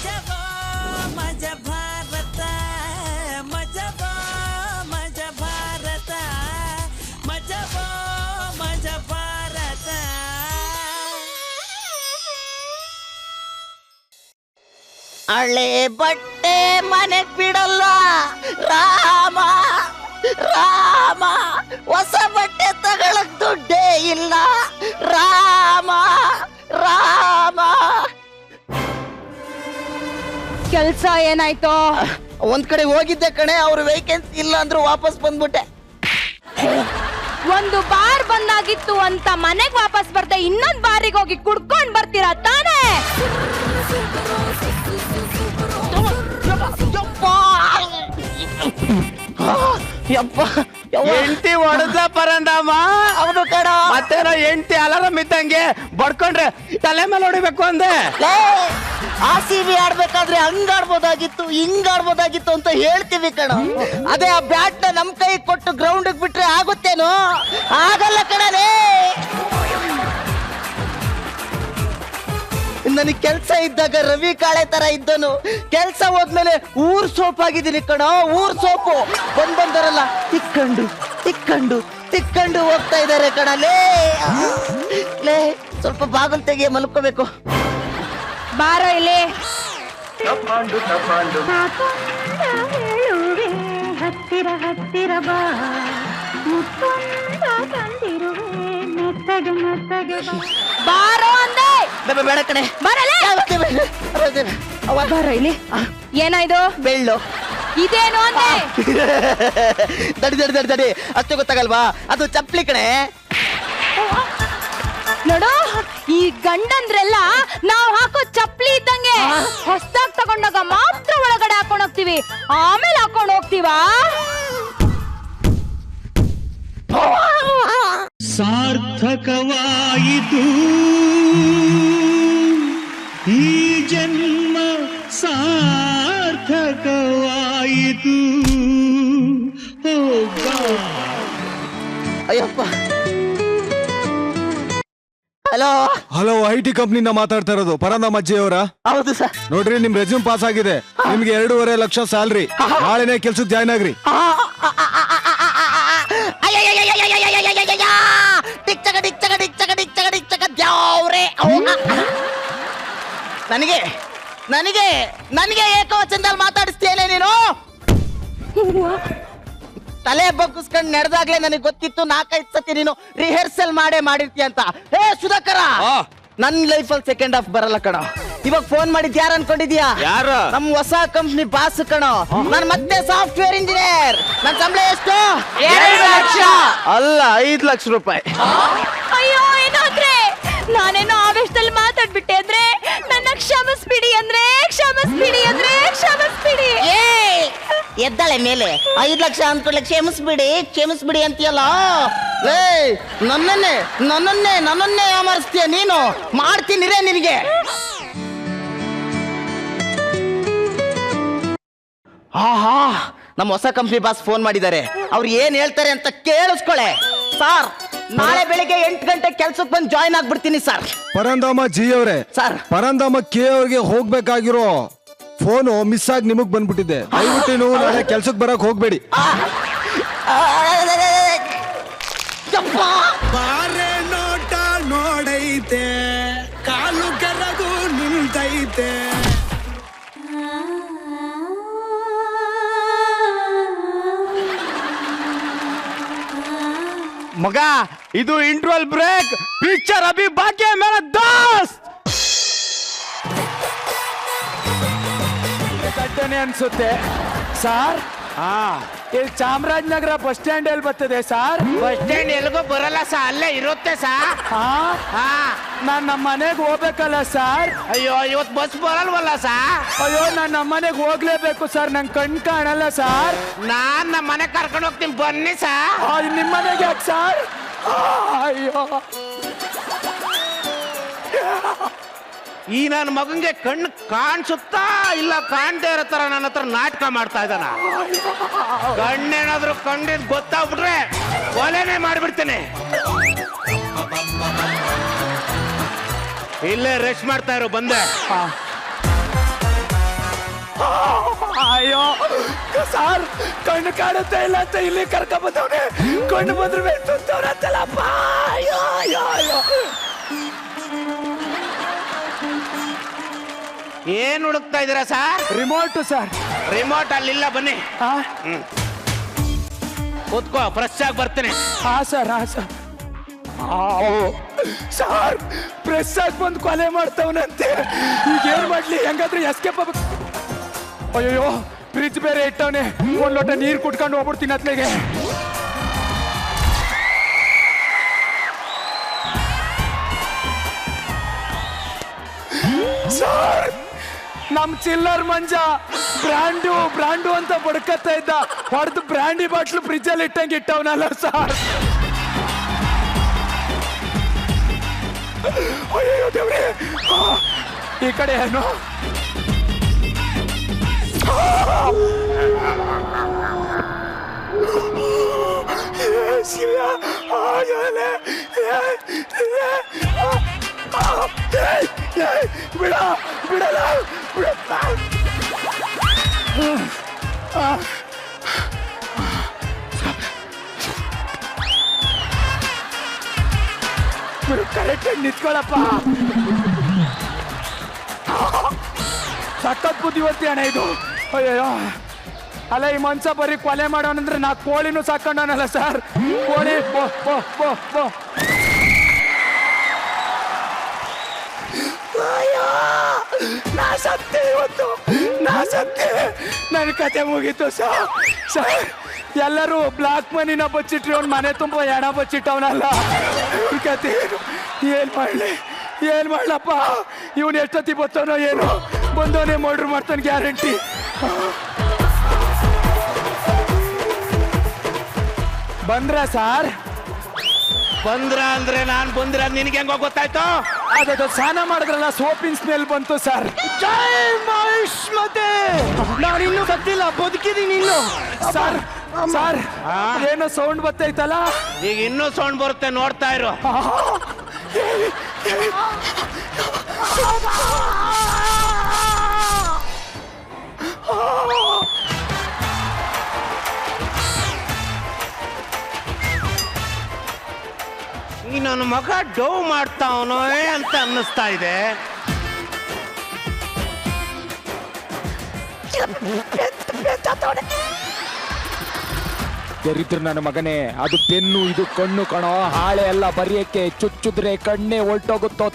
ಮಜಬೋ ಮಜ ಭಾರತ ಮಜಬೋ ಮಜ ಭಾರತ ಮಜಬೋ ಮಜ ಭಾರತ. ಹಳೆ ಬಟ್ಟೆ ಮನೆಗ್ ಬಿಡಲ್ಲ ರಾಮ ರಾಮ, ಹೊಸ ಬಟ್ಟೆ ತಗೊಳಕ್ ದುಡ್ಡೇ ಇಲ್ಲ ರಾಮ ರಾಮ. ಕೆಲ್ಸ ಏನಾಯ್ತು? ಒಂದ್ ಕಡೆ ಹೋಗಿದ್ದೆ ಕಣೆ, ಅವ್ರು ವೇಕೆನ್ಸಿ ಇಲ್ಲ ಅಂದ್ರು ವಾಪಸ್ ಬಂದ್ಬಿಟ್ಟೆ. ಒಂದು ಬಾರ್ ಬಂದಾಗಿತ್ತು ಅಂತ ಮನೆಗ್ ವಾಪಸ್ ಬರ್ದೆ ಇನ್ನೊಂದ್ ಬಾರಿಗೆ ಹೋಗಿ ಕುಡ್ಕೊಂಡ್ ಬರ್ತೀರಾ ತಾನೇ? ಎಂಟಿ ಹೊಡೆದ್ಲ ಪರಂದಮ್ಮ. ಹೌದು ಕಣ. ಮತ್ತೇನೋ ಎಂಟಿ ಅಲಾರಾಮ್ ಇದ್ದಂಗೆ ಬಡ್ಕೊಂಡ್ರೆ ತಲೆ ಮೇಲೆ ಹೊಡಿಬೇಕು ಅಂದೆ. RCB ಆಡ್ಬೇಕಾದ್ರೆ ಹಂಗಾಡ್ಬೋದಾಗಿತ್ತು ಹಿಂಗಾಡ್ಬೋದಾಗಿತ್ತು ಅಂತ ಹೇಳ್ತೀವಿ ಕಣ. ಅದೇ ಆ ಬ್ಯಾಟ್ ನ ನಮ್ ಕೈ ಕೊಟ್ಟು ಗ್ರೌಂಡ್ ಬಿಟ್ರೆ ಆಗುತ್ತೇನೋ? ಆಗಲ್ಲ ಕಣನೇ. ನನಗೆ ಕೆಲ್ಸ ಇದ್ದಾಗ ರವಿ ಕಾಳೆ ತರ ಇದ್ದನು, ಕೆಲ್ಸ ಹೋದ್ಮೇಲೆ ಊರ್ ಸೋಪ್ ಆಗಿದ್ದೀನಿ ಕಣ. ಊರ್ ಸೋಪು ಬಂದರಲ್ಲ ತಿಕ್ಕೊಂಡು ತಿಕ್ಕೊಂಡು ತಿಕ್ಕೊಂಡು ಹೋಗ್ತಾ ಇದಾರೆ ಕಣ. ಲೇ ಸ್ವಲ್ಪ ಬಾಗಲ್ ತೆಗೆ ಮಲ್ಕೋಬೇಕು. ಬಾರೋ ಇಲ್ಲಿ. ಹತ್ತಿರ ಹತ್ತಿರ ಬಾ, ಬಾರೋ ಅಂದೆ. ಬೇಡ ಕಣೆ, ಬಾರೋ ಇಲ್ಲಿ. ಏನಾಯ್ತು? ಬೆಳ್ಳು. ಇದೇನು ಅಂದೆ? ದಡಿ ದಡಿ ದಡಿ ದಡಿ ಅಷ್ಟೇ ಗೊತ್ತಾಗಲ್ವಾ? ಅದು ಚಪ್ಲಿ ಕಣೆ. ನೋಡು, ಈ ಗಂಡಂದ್ರೆಲ್ಲ ನಾವ್ ಹಾಕೋ ಚಪ್ಲಿ ಇದ್ದಂಗೆ. ಹೊಸ್ದಾಗ್ ತಗೊಂಡಾಗ ಮಾತ್ರ ಒಳಗಡೆ ಹಾಕೊಂಡ್ ಹೋಗ್ತೀವಿ, ಆಮೇಲೆ ಹಾಕೊಂಡ್ ಹೋಗ್ತೀವಾ? ಸಾರ್ಥಕವಾಯಿತು ಈ ಜನ್ಮ, ಸಾರ್ಥಕವಾಯಿತು. ಅಯ್ಯಪ್ಪ. ಹಲೋ ಹಲೋ, IT ಕಂಪ್ನಿನ ಮಾತಾಡ್ತಾ ಇರೋದು ಪರಂದಮ್ಮ ಅಜ್ಜಿ ಅವರ? ಹೌದು ಸರ್. ನೋಡ್ರಿ, ನಿಮ್ ರೆಸ್ಯೂಮ್ ಪಾಸ್ ಆಗಿದೆ. ನಿಮ್ಗೆ 2.5 ಲಕ್ಷ ಸ್ಯಾಲ್ರಿ. ನಾಳೆನೆ ಕೆಲ್ಸಕ್ಕೆ ಜಾಯ್ನ್ ಆಗ್ರಿ. ನನಗೆ ನನಗೆ ನನಗೆ ಏಕವಚನದಲ್ಲಿ ಮಾತಾಡಿಸ್ತೇನೆ ನೀನು? ತಲೆ ಬಗ್ಗಿಸ್ಕೊಂಡು ನಡೆದಾಗ್ಲೇ ನನಗೆ ಗೊತ್ತಿತ್ತು 4-5 ಸತಿ ನೀನು ರಿಹರ್ಸಲ್ ಮಾಡಿರ್ತೀಯ ಅಂತ. ಹೇ ಸುಧಾಕರ, ನನ್ ಲೈಫಲ್ಲಿ ಸೆಕೆಂಡ್ ಹಾಫ್ ಬರಲ್ಲ ಕಣ. ಇವಾಗ ಫೋನ್ ಮಾಡಿದ್ ಯಾರು ಅನ್ಕೊಂಡಿದ್ಯಾ? ಯಾರು? ನಮ್ ಹೊಸ ಕಂಪ್ನಿ ಬಾಸ್ ಕಣೋ. ನಾನು ಮತ್ತೆ ಸಾಫ್ಟ್ವೇರ್ ಇಂಜಿನಿಯರ್. ನನ್ ಸಂಬಳ ಎಷ್ಟು? 2 ಲಕ್ಷ ಅಲ್ಲ, 5 ಲಕ್ಷ ರೂಪಾಯಿ. ಅಯ್ಯೋ, ಏನಾದ್ರೆ ನಾನೇನೋ ಆವೇಶದಲ್ಲಿ ಮಾತಾಡ್ಬಿಟ್ಟೆ ಅಂದ್ರೆ ನನ್ನ ಕ್ಷಮಿಸ್ಬಿಡಿ ಅಂದ್ರೆ ಕ್ಷಮಿಸ್ಬಿಡಿ ಅಂದ್ರೆ ಕ್ಷಮಿಸ್ಬಿಡಿ. ಎದ್ದಾಳೆ ಮೇಲೆ 5 ಲಕ್ಷ ಅಂದ್ಕೊಳ್ಳೆ ಕ್ಷಮಿಸ್ಬಿಡಿ ಕ್ಷಮಿಸ್ಬಿಡಿ ಅಂತೀಯಲ್ಲ. ಲೇ ನನ್ನನ್ನೇ ನನ್ನನ್ನೇ ನನ್ನನ್ನೇ ಯಾಮರಿಸ್ತೀಯ ನೀನು. ಮಾಡ್ತೀನಿರೇ ನಿನಗೆ. ಆಹಾ, ನಮ್ಮ ಹೊಸ ಕಂಪ್ನಿ ಬಾಸ್ ಫೋನ್ ಮಾಡಿದ್ದಾರೆ. ಅವ್ರು ಏನ್ ಹೇಳ್ತಾರೆ ಅಂತ ಕೇಳಿಸ್ಕೊಳೆ. ಸರ್, ನಾಳೆ ಬೆಳಿಗ್ಗೆ 8 ಗಂಟೆ ಕೆಲ್ಸಕ್ಕೆ ಬಂದು ಜಾಯ್ನ್ ಆಗ್ಬಿಡ್ತೀನಿ ಸರ್. ಪರಂದಮ್ಮ ಜಿ ಅವರೇ, ಸರ್, ಪರಂದಮ್ಮ ಕೆ ಅವ್ರಿಗೆ ಹೋಗ್ಬೇಕಾಗಿರೋ ಫೋನು ಮಿಸ್ ಆಗಿ ನಿಮಗ್ ಬಂದ್ಬಿಟ್ಟಿದೆ. ದಯವಿಟ್ಟು ನೀವು ನಾಳೆ ಕೆಲ್ಸಕ್ಕೆ ಬರಕ್ ಹೋಗ್ಬೇಡಿ. ಬಾರೆ ನೋಟ ನೋಡೈತೆ, ಕಾಲು ಕೆರಗು ನಿಲ್ತೈತೆ. ಮಗ, ಇದು ಇಂಟರ್ವಲ್ ಬ್ರೇಕ್. ಪಿಕ್ಚರ್ ಅಭಿ ಬಾಕಿ ಹೈ ಮೇರಾ ದೋಸ್ತ್. ಕಟ್ಟನೆ ಅನ್ಸುತ್ತೆ ಸರ್. ಇಲ್ಲಿ ಚಾಮರಾಜನಗರ ಬಸ್ ಸ್ಟ್ಯಾಂಡ್ ಎಲ್ಲಿ ಬರ್ತದೆ ಸರ್? ಬಸ್ ಸ್ಟ್ಯಾಂಡ್ ಎಲ್ಗೂ ಬರಲ್ಲ ಸರ್, ಅಲ್ಲೇ ಇರುತ್ತೆ ಸರ್. ನಾನ್ ನಮ್ಮ ಮನೆಗೆ ಹೋಗ್ಬೇಕಲ್ಲ ಸರ್. ಅಯ್ಯೋ, ಇವತ್ತು ಬಸ್ ಬರಲ್ವಲ್ಲ ಸರ್. ಅಯ್ಯೋ, ನಾನ್ ನಮ್ಮ ಮನೆಗೆ ಹೋಗ್ಲೇಬೇಕು ಸರ್, ನಂಗೆ ಕಣ್ ಕಾಣಲ್ಲ ಸರ್. ನಾನ್ ನಮ್ಮ ಮನೆ ಕರ್ಕೊಂಡು ಹೋಗ್ತೀನಿ, ಬನ್ನಿ ಸರ್. ನಿಮ್ಮ ಮನೆಗೆ ಯಾಕೆ ಸರ್? ಅಯ್ಯೋ, ಈ ನನ್ನ ಮಗಂಗೆ ಕಣ್ಣು ಕಾಣಿಸುತ್ತಾ ಇಲ್ಲ ಕಾಣ್ತಾ ಇರೋ ತರ ನನ್ನ ಹತ್ರ ನಾಟಕ ಮಾಡ್ತಾ ಇದ್ದಾನ. ಕಣ್ಣೇನಾದ್ರೂ ಕಂಡಿದ್ ಗೊತ್ತಾಗ್ಬಿಟ್ರೆ ಕೊಲೆನೇ ಮಾಡ್ಬಿಡ್ತೇನೆ. ಇಲ್ಲೇ ರೆಸ್ಟ್ ಮಾಡ್ತಾ ಇರೋ, ಬಂದೆ. ಸಾರ್ ಕಣ್ಣು ಕಾಣುತ್ತೆ ಇಲ್ಲ ಅಂತ ಇಲ್ಲಿ ಕರ್ಕೊಂಡ್ ಬಂದವನೆ ಕಣ್ಣು ಬಂದ್ರ ಮೇಲೆ ಸುತ್ತವ್ರಂತಲ್ಲಪ್ಪ. ಅಯ್ಯೋ ಅಯ್ಯೋ ಅಯ್ಯೋ. ಏನ್ ಹುಡುಕ್ತಾ ಇದೀರಾ ಸರ್? Remote sir. ರಿಮೋಟ್ ಅಲ್ಲಿಲ್ಲ, ಬನ್ನಿ ಹಾ ಕೂತ್ಕೋ, ಫ್ರೆಶ್ ಆಗಿ ಬರ್ತೀನಿ. ಹಾ ಸರ್ ಹಾ ಸರ್. ಸರ್ ಪ್ರೆಸ್ ಆಗಿ ಬಂದು ಕೊಲೆ ಮಾಡ್ತಾವನಂತೆ. ಈಗ ಏನ್ ಮಾಡ್ಲಿ? ಹೆಂಗಾದ್ರೆ ಎಸ್ಕೇಪ್ ಆಗ್ಬೇಕು. ಅಯ್ಯೋ ಫ್ರಿಜ್ ಬೇರೆ ಇಟ್ಟವನೆ. ಒಂದ್ ಲೋಟ ನೀರು ಕುಟ್ಕೊಂಡು ಹೋಗ್ಬಿಡ್ತೀನಿ ಅತ್ಲೆಗೆ. ಸರ್ ನಮ್ ಚಿಲ್ಲರ್ ಮಂಜ ಬ್ರಾಂಡು ಅಂತ ಬಡ್ಕತ್ತಾ ಇದ್ದ. ಹೊಡೆದು ಬ್ರ್ಯಾಂಡಿ ಬಾಟ್ಲು ಫ್ರಿಜ್ ಅಲ್ಲಿ ಇಟ್ಟಂಗೆ ಇಟ್ಟವನಲ್ಲ ಸರ್. ಅಯ್ಯೋ ದೇವ್ರೆ, ಈ ಕಡೆ ಏನು? ಶಿವ ಬಿಡ ಬಿಡಲ್ಲ ಬಿಡು, ಕರೆಕ್ಟಾಗಿ ನಿಂತ್ಕೊಳಪ್ಪ. ಸಖತ್ ಬುದ್ಧಿವಂತಿ ಅಣ್ಣ ಇದು. ಅಯ್ಯೋ ಅಲ್ಲ, ಈ ಮನ್ಸ ಬರೀ ಕೊಲೆ ಮಾಡೋನಂದ್ರೆ ನಾ ಕೋಳಿನೂ ಸಾಕೊಂಡವನಲ್ಲ ಸರ್. ಕೋಳಿ ಬೋ ಬೋ ಬೋ ಬೋ. ನಾ ಸತ್ತೆ ಇವತ್ತು, ನಾ ಸತ್ತೆ. ನನ್ನ ಕತೆ ಮುಗೀತು ಸರ್. ಎಲ್ಲರೂ ಬ್ಲಾಕ್ ಮನಿನ ಬಚ್ಚಿಟ್ರಿ, ಅವ್ನ ಮನೆ ತುಂಬ ಎಣ ಬಚ್ಚಿಟ್ಟವನಲ್ಲ. ಇವ್ರ ಕತೆ ಏನು? ಏನ್ ಮಾಡ್ಲಪ್ಪ? ಇವನು ಎಷ್ಟೊತ್ತಿ ಬರ್ತಾನೋ ಏನೋ, ಬಂದವನೇ ಮರ್ಡರ್ ಮಾಡ್ತಾನೆ ಗ್ಯಾರಂಟಿ. ಬಂದ್ರ ಸರ್? ಬಂದ್ರ ಅಂದ್ರೆ ನಾನ್ ಬಂದ್ರ ನಿನಗೆ ಹೆಂಗೋ ಗೊತ್ತಾಯ್ತು? ಅದೇ ಸ್ನಾನ ಮಾಡಿದ್ರಲ್ಲ, ಸೋಪಿನ ಸ್ಮೆಲ್ ಬಂತು ಸರ್. ಜೈ ಮಹಿಷ್ಮತೆ. ನಾನು ಇನ್ನೂ ಸತ್ತಿಲ್ಲ, ಬದುಕಿದೀನಿ ಇನ್ನು. ಸರ್ ಸರ್ ಏನೋ ಸೌಂಡ್ ಬರ್ತೈತಲ್ಲ? ಈಗ ಇನ್ನೂ ಸೌಂಡ್ ಬರುತ್ತೆ, ನೋಡ್ತಾ ಇರು. ಈ ನನ್ನ ಮಗ ಡೌ ಮಾಡ್ತಾವನೋ ಅಂತ ಅನ್ನಿಸ್ತಾ ಇದೆ. ದರಿದ್ರ ನನ್ನ ಮಗನೇ, ಅದು ಪೆನ್ನು, ಇದು ಕಣ್ಣು ಕಣೋ. ಹಾಳೆ ಎಲ್ಲ ಬರೆಯಕ್ಕೆ ಚುಚ್ಚಿದ್ರೆ ಕಣ್ಣೆ ಹೊಲ್ಟೋಗುತ್ತೋ.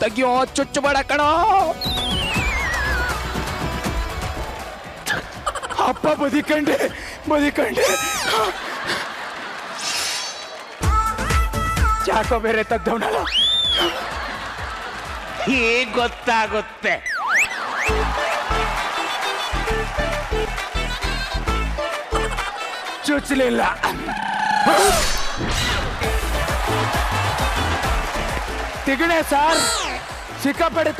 ತೆಗಿಯೋ ಚುಚ್ಚು ಬೇಡ ಕಣೋ. ಅಪ್ಪ ಬದಿಕಂಡೆ. ಚಾಕೋ ಬೇರೆ ತೆಗ್ದವನಲ್ಲ. ಹೀಗ್ ಗೊತ್ತಾಗುತ್ತೆ. ಚುಚ್ಚಲಿಲ್ಲ. ತಿಗಣೆ ಸರ್, ಸಿಕ್ಕಾಪಡೆ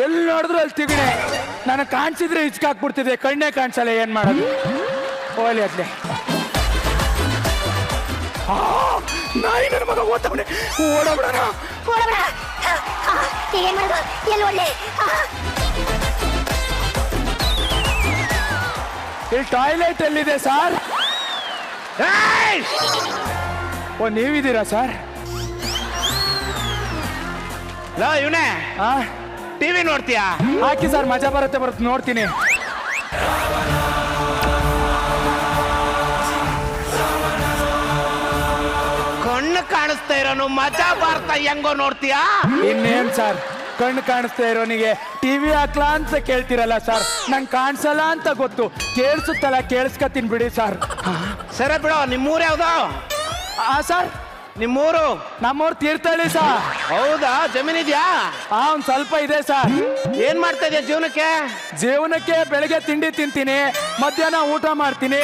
ಎಲ್ಲಿ ನೋಡಿದ್ರು ಅಲ್ಲಿ ತಿಗಣೆ. ನನಗೆ ಕಾಣಿಸಿದ್ರೆ ಹಿಚ್ಕಾಕ್ಬಿಡ್ತಿದೆ, ಕಣ್ಣೇ ಕಾಣಿಸಲ್ಲ. ಏನ್ ಮಾಡೋದು? ಹೋಗ್ಲಿ ಅದ್ಲೆ. ನಾಯಿ ನನ್ನ ಮಗ ಓದ್ತವನೆ, ಓಡೋಬಿಡೋಣ. ಇಲ್ಲಿ ಟಾಯ್ಲೆಟ್ ಎಲ್ಲಿದೆ ಸರ್? ಓ ನೀವಿದ್ದೀರಾ ಸರ್? ಇವನೇ ಟಿವಿ ನೋಡ್ತೀಯಾ? ಹಾಕಿ ಸರ್, ಮಜಾ ಬರುತ್ತೆ ನೋಡ್ತೀನಿ. ಕಣ್ಣು ಕಾಣಿಸ್ತಾ ಇರೋನು ಮಜಾ ಬರ್ತಾ ಹೆಂಗೋ ನೋಡ್ತೀಯಾ? ಇನ್ನೇನ್ ಸರ್, ಕಣ್ಣು ಕಾಣಿಸ್ತಾ ಇರೋನಿಗೆ ಟಿವಿ ಹಾಕ್ಲಾ ಅಂತ ಕೇಳ್ತಿರಲ್ಲ ಸರ್. ನಂಗೆ ಕಾಣಿಸಲ್ಲ ಅಂತ ಗೊತ್ತು, ಕೇಳಿಸುತ್ತಲ್ಲ, ಕೇಳಿಸ್ಕತೀನಿ ಬಿಡಿ ಸರ್. ಸರಿ ಬಿಡು, ನಿಮ್ಮೂರು ಯಾವ್ದು? ಸರ್ ನಿಮ್ಮೂರು? ನಮ್ಮೂರು ತೀರ್ಥಹಳ್ಳಿ ಸರ್. ಹೌದಾ? ಜಮೀನಿದ್ಯಾ? ಒಂದ್ ಸ್ವಲ್ಪ ಇದೆ ಸರ್. ಏನ್ ಮಾಡ್ತಾ ಇದೆಯಾ ಜೀವನಕ್ಕೆ? ಜೀವನಕ್ಕೆ ಬೆಳಗ್ಗೆ ತಿಂಡಿ ತಿಂತೀನಿ, ಮಧ್ಯಾಹ್ನ ಊಟ ಮಾಡ್ತೀನಿ,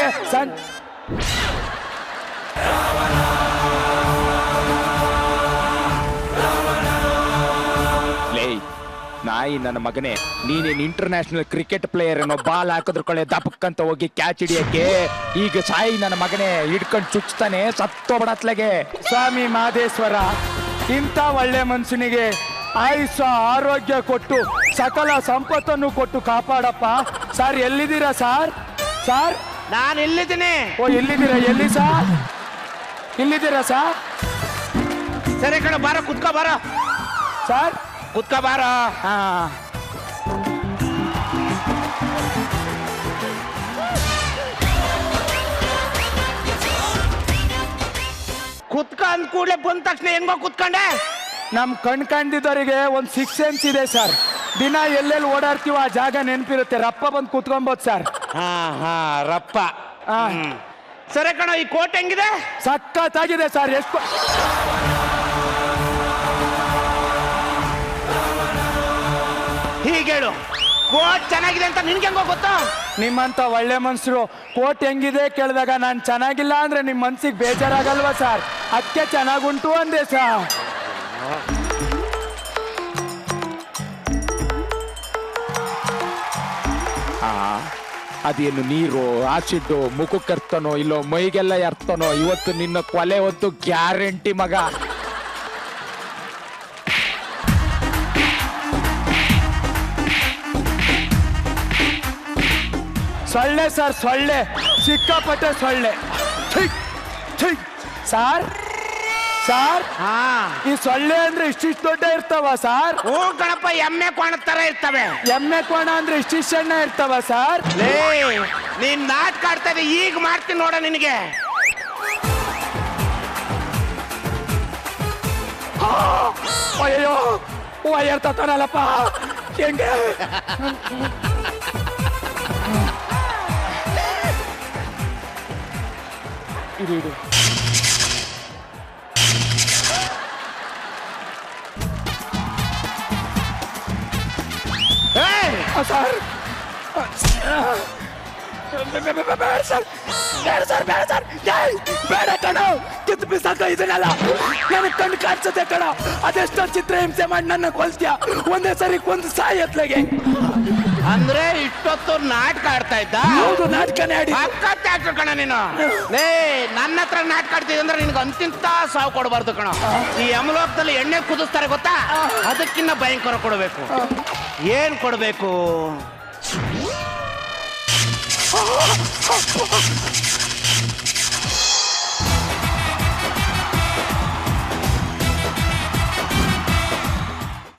ನಾಯಿ ನನ್ನ ಮಗನೇ, ನೀನೇನು ಇಂಟರ್ನ್ಯಾಷನಲ್ ಕ್ರಿಕೆಟ್ ಪ್ಲೇಯರ್ ಏನೋ? ಬಾಲ್ ಹಾಕಿದ್ರ ಕಳೆ ದಪಕ್ಕಂತ ಹೋಗಿ ಕ್ಯಾಚ್ ಹಿಡಿಯಕ್ಕೆ. ಈಗ ಸಾಯಿ ನನ್ನ ಮಗನೇ ಹಿಡ್ಕೊಂಡು ಚುಚ್ತಾನೆ, ಸತ್ತೋಬಡತ್ಲೆಗೆ. ಸ್ವಾಮಿ ಮಾದೇಶ್ವರ, ಇಂಥ ಒಳ್ಳೆ ಮನುಷ್ಯನಿಗೆ ಆಯುಷ್ಯ ಆರೋಗ್ಯ ಕೊಟ್ಟು ಸಕಲ ಸಂಪತ್ತನ್ನು ಕೊಟ್ಟು ಕಾಪಾಡಪ್ಪ. ಸರ್ ಎಲ್ಲಿದ್ದೀರಾ ಸರ್? ಸರ್ ನಾನು ಇಲ್ಲಿದ್ದೀನಿ. ಓ ಇಲ್ಲಿದ್ದೀರಾ? ಎಲ್ಲಿ ಸರ್? ಇಲ್ಲಿದ್ದೀರಾ ಸರ್? ಸರಿ ಕಣ, ಬಾರ ಕುತ್ಕೋ, ಬಾರ ಸರ್ ಕುತ್ಕೋ, ಬಾರ. ಹಾ ಕುತ್ಕ ಅಂದ ಕೂಡಲೇ ಬಂದ ತಕ್ಷಣ ಹೆಂಗೋ ಕುತ್ಕೊಂಡೆ? ನಮ್ ಕಂಡಿದ್ದವರಿಗೆ ಒಂದು 6 ಸೆನ್ಸ್ ಇದೆ ಸರ್. ದಿನ ಎಲ್ಲೆಲ್ಲಿ ಓಡಾಡ್ತೀವೋ ಆ ಜಾಗ ನೆನಪಿರುತ್ತೆ. ರಪ್ಪ ಬಂದು ಕುತ್ಕೊಬೋದು ಸರ್. ಹಾ ರಪ್ಪ. ಹಾ. ಸರಿ ಕಣ, ಈ ಕೋಟ್ ಹೆಂಗಿದೆ? ಸಖತ್ತಾಗಿದೆ ಸರ್. ಎಷ್ಟು ಹೀಗೇಳು, ಕೋಟ್ ಚೆನ್ನಾಗಿದೆ ಅಂತ ನಿನ್ಗೆ ಹೆಂಗೋ ಗೊತ್ತಾ? ನಿಮ್ಮಂತ ಒಳ್ಳೆ ಮನ್ಸರು ಕೋಟ್ ಹೆಂಗಿದೆ ಕೇಳಿದಾಗ ನಾನು ಚೆನ್ನಾಗಿಲ್ಲ ಅಂದ್ರೆ ನಿಮ್ಮ ಮನ್ಸಿಗೆ ಬೇಜಾರಾಗಲ್ವಾ ಸರ್? ಅದಕ್ಕೆ ಚೆನ್ನಾಗುಂಟು ಅಂದೆ ಸರ್. ಅದೇನು ನೀರು ಆಸಿಡ್ ಮುಖಕ್ಕೆ ಎರ್ತನೋ ಇಲ್ಲೋ ಮೈಗೆಲ್ಲ ಎರ್ತನೋ, ಇವತ್ತು ನಿನ್ನ ಕೊಲೆ ಹೊತ್ತು ಗ್ಯಾರಂಟಿ ಮಗ. ಸೊಳ್ಳೆ ಸರ್, ಸೊಳ್ಳೆ, ಸಿಕ್ಕಾಪಟ್ಟೆ ಸೊಳ್ಳೆ. ಸಾರ್ ಸಾರ್, ಈ ಸೊಳ್ಳೆ ಅಂದ್ರೆ ಇಷ್ಟಿಷ್ಟು ದೊಡ್ಡ ಇರ್ತಾವ ಸಾರ್? ಹೂ ಕಣಪ್ಪ, ಎಮ್ಮೆ ಕೋಣ ತರ ಇರ್ತವೆ. ಎಮ್ಮೆ ಕೋಣ ಅಂದ್ರೆ ಇಷ್ಟಿಷ್ಟು ಸಣ್ಣ ಇರ್ತಾವ ಸಾರ್? ನೀನ್ ನಾಟಕ ಆಡ್ತಾ ಇದೆ, ಈಗ ಮಾಡ್ತೀನಿ ನೋಡ ನಿನಗೆ. ಅಯ್ಯೋ ಇರ್ತಾನಲ್ಲಪ್ಪ, ಹೆಂಗೆ? ಇದು ಸರ್, ಬೇಡ ಕಣ, ಕಿತ್ತು ಬಿಸಾಕ ಇದನ್ನೆಲ್ಲ. ನನಗೆ ಕಣ್ಣು ಕಾಣಿಸುತ್ತೆ ಕಣ. ಅದೆಷ್ಟೋ ಚಿತ್ರ ಹಿಂಸೆ ಮಾಡಿ ನನ್ನ ಕೊಲ್ತ್ಯ, ಒಂದೇ ಸರಿ ಕೊಂದು ಸಾಯತ್ಲೆಗೆ. ಅಂದ್ರೆ ಇಷ್ಟೊತ್ತು ನಾಟಕ ಆಡ್ತಾ ಇದ್ದ? ಹೌದು, ನಾಟಕನೇ ಆಡಿ. ಆಕ್ಟರ್ ಕಣ ನೀನು. ನನ್ನ ಹತ್ರ ನಾಟಕ ಆಡ್ತಿದ್ದೆ ಅಂದ್ರೆ ನಿನ್ಗೆ ಅಂತಿಂತ ಸಾವು ಕೊಡಬಾರ್ದು ಕಣ. ಈ ಯಮಲೋಕದಲ್ಲಿ ಎಣ್ಣೆ ಕುದಿಸ್ತಾರೆ ಗೊತ್ತಾ? ಅದಕ್ಕಿನ್ನ ಭಯಂಕರ ಕೊಡಬೇಕು. ಏನ್ ಕೊಡಬೇಕು?